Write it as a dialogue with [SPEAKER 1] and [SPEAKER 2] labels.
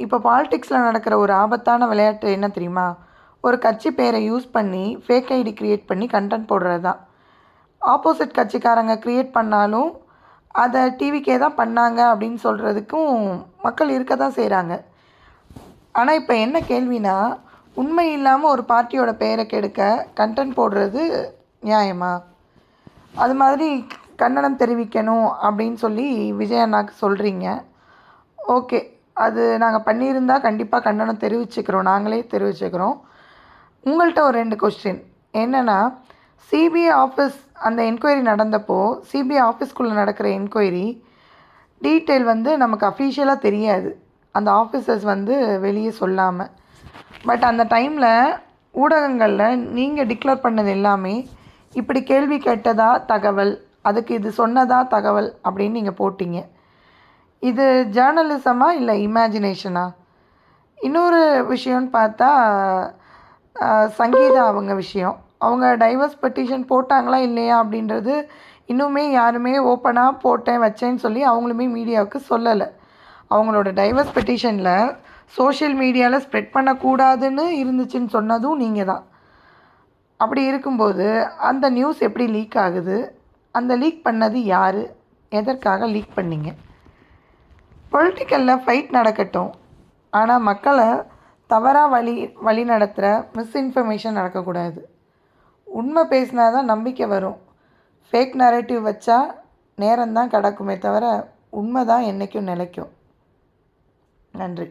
[SPEAKER 1] இப்போ பாலிடிக்ஸில் நடக்கிற ஒரு ஆபத்தான விளையாட்டு என்ன தெரியுமா? ஒரு கட்சி பேரை யூஸ் பண்ணி ஃபேக் ஐடி கிரியேட் பண்ணி கண்டென்ட் போடுறது தான். ஆப்போசிட் கட்சிக்காரங்க கிரியேட் பண்ணாலும் அதை டிவிக்கே தான் பண்ணாங்க அப்படின்னு சொல்கிறதுக்கும் மக்கள் இருக்க தான் செய்கிறாங்க. ஆனால் இப்போ என்ன கேள்வினா, உண்மை இல்லாமல் ஒரு பார்ட்டியோட பெயரை கெடுக்க கண்டென்ட் போடுறது நியாயமா? அது மாதிரி கண்டனம் தெரிவிக்கணும் அப்படின்னு சொல்லி விஜய் அண்ணாக்கு சொல்கிறீங்க. ஓகே, அது நாங்கள் பண்ணியிருந்தா கண்டிப்பாக கண்டனம் தெரிவிச்சுக்கிறோம், நாங்களே தெரிவிச்சுக்கிறோம். உங்கள்கிட்ட ஒரு 2 கொஸ்டின் என்னென்னா, சிபிஐ ஆஃபீஸ் அந்த என்கொயரி நடந்தப்போ சிபிஐ ஆஃபீஸ்க்குள்ளே நடக்கிற என்கொயரி டீட்டெயில் வந்து நமக்கு அஃபீஷியலாக தெரியாது, அந்த ஆஃபீஸர்ஸ் வந்து வெளியே சொல்லாமல். பட் அந்த டைமில் ஊடகங்களில் நீங்கள் டிக்ளேர் பண்ணது எல்லாமே இப்படி கேள்வி கேட்டதா தகவல், அதுக்கு இது சொன்னதா தகவல் அப்படின்னு நீங்கள் போட்டிங்க. இது ஜேர்னலிசமா இல்லை இமேஜினேஷனா? இன்னொரு விஷயம்னு பார்த்தா சங்கீதா அவங்க விஷயம், அவங்க டைவர்ஸ் பெட்டிஷன் போட்டாங்களா இல்லையா அப்படின்றது இன்னுமே யாருமே ஓப்பனாக போட்டேன் வச்சேன்னு சொல்லி அவங்களுமே மீடியாவுக்கு சொல்லலை. அவங்களோட டைவர்ஸ் பெட்டிஷனில் சோஷியல் மீடியாவில் ஸ்ப்ரெட் பண்ணக்கூடாதுன்னு இருந்துச்சுன்னு சொன்னதும் நீங்கள் தான். அப்படி இருக்கும்போது அந்த நியூஸ் எப்படி லீக் ஆகுது? அந்த லீக் பண்ணது யார்? எதற்காக லீக் பண்ணிங்க? பொலிட்டிக்கலில் ஃபைட் நடக்கட்டும், ஆனால் மக்களை தவறாக வழி நடத்துகிற மிஸ்இன்ஃபர்மேஷன் நடக்கக்கூடாது. உண்மை பேசினா தான் நம்பிக்கை வரும். ஃபேக் நரேட்டிவ் வச்சா நேரம்தான் கிடக்குமே தவிர உண்மை தான் என்றைக்கும் நிலைக்கும். நன்றி.